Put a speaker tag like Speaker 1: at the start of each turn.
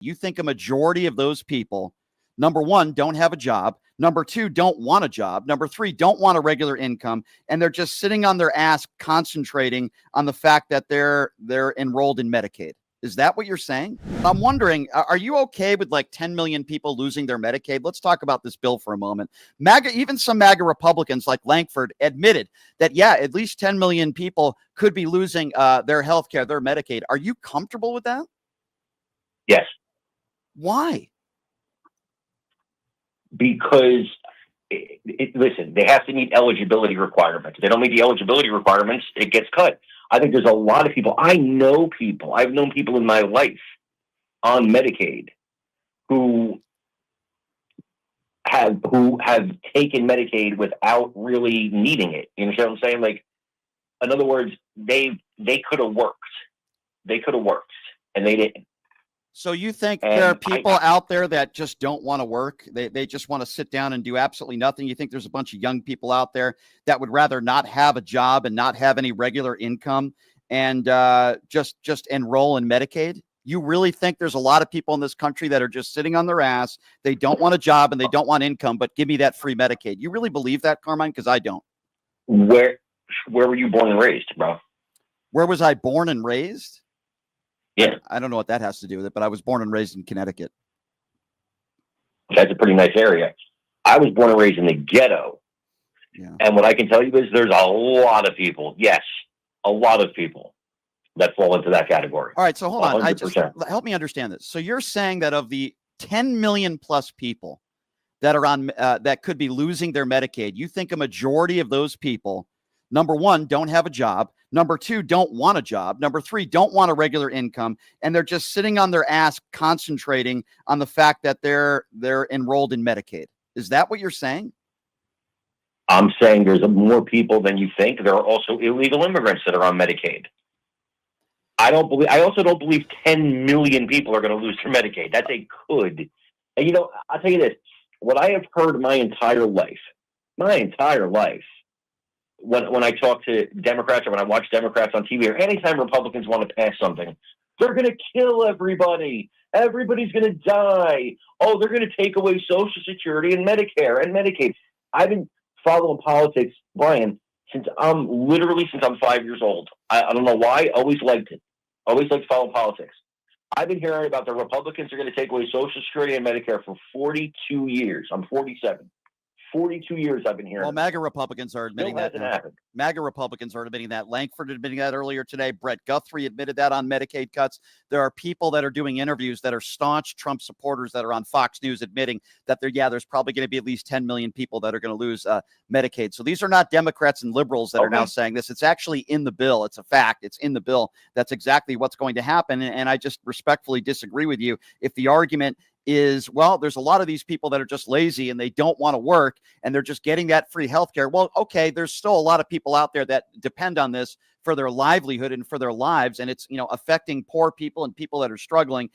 Speaker 1: You think a majority of those people, number one, don't have a job. Number two, don't want a job. Number three, don't want a regular income. And they're just sitting on their ass concentrating on the fact that they're enrolled in Medicaid. Is that what you're saying? I'm wondering, are you okay with like 10 million people losing their Medicaid? Let's talk about this bill for a moment. Even some MAGA Republicans like Lankford admitted that, yeah, at least 10 million people could be losing their health care, their Medicaid. Are you comfortable with that?
Speaker 2: Yes.
Speaker 1: Why?
Speaker 2: Because, listen, they have to meet eligibility requirements. If they don't meet the eligibility requirements, it gets cut. I think there's a lot of people. I've known people in my life on Medicaid who have taken Medicaid without really needing it. You understand what I'm saying? Like, in other words, they could have worked. And they didn't.
Speaker 1: So you think there are people out there that just don't want to work? They just want to sit down and do absolutely nothing? You think there's a bunch of young people out there that would rather not have a job and not have any regular income and just enroll in Medicaid? You really think there's a lot of people in this country that are just sitting on their ass? They don't want a job and they don't want income, but give me that free Medicaid. You really believe that, Carmine? Because I don't.
Speaker 2: Where were you born and raised, bro?
Speaker 1: Where was I born and raised?
Speaker 2: Yeah.
Speaker 1: I don't know what that has to do with it, but I was born and raised in Connecticut.
Speaker 2: That's a pretty nice area. I was born and raised in the ghetto.
Speaker 1: Yeah.
Speaker 2: And what I can tell you is there's a lot of people, yes, a lot of people that fall into that category.
Speaker 1: All right, so hold on.
Speaker 2: 100%.
Speaker 1: Help me understand this. So you're saying that of the 10 million plus people that are on that could be losing their Medicaid, you think a majority of those people, number one, don't have a job. Number two, don't want a job. Number three, don't want a regular income. And they're just sitting on their ass concentrating on the fact that they're enrolled in Medicaid. Is that what you're saying?
Speaker 2: I'm saying there's more people than you think. There are also illegal immigrants that are on Medicaid. I also don't believe 10 million people are going to lose their Medicaid. That's a could. And I'll tell you this, what I have heard my entire life, when I talk to Democrats or when I watch Democrats on TV or anytime Republicans want to pass something, they're going to kill everybody. Everybody's going to die. Oh, they're going to take away Social Security and Medicare and Medicaid. I've been following politics, Brian, since I'm 5 years old. I don't know why. Always liked it. Always liked following politics. I've been hearing about the Republicans are going to take away Social Security and Medicare for 42 years. I'm 47. 42 years I've been hearing.
Speaker 1: Well, MAGA Republicans are admitting that.
Speaker 2: Happened.
Speaker 1: MAGA Republicans are admitting that. Lankford admitting that earlier today. Brett Guthrie admitted that on Medicaid cuts. There are people that are doing interviews that are staunch Trump supporters that are on Fox News admitting that there's probably going to be at least 10 million people that are going to lose Medicaid. So these are not Democrats and liberals that are now saying this. It's actually in the bill. It's a fact. It's in the bill. That's exactly what's going to happen. And I just respectfully disagree with you. If the argument is, well, there's a lot of these people that are just lazy and they don't want to work and they're just getting that free health care. Well, okay, there's still a lot of people out there that depend on this for their livelihood and for their lives. And it's, affecting poor people and people that are struggling.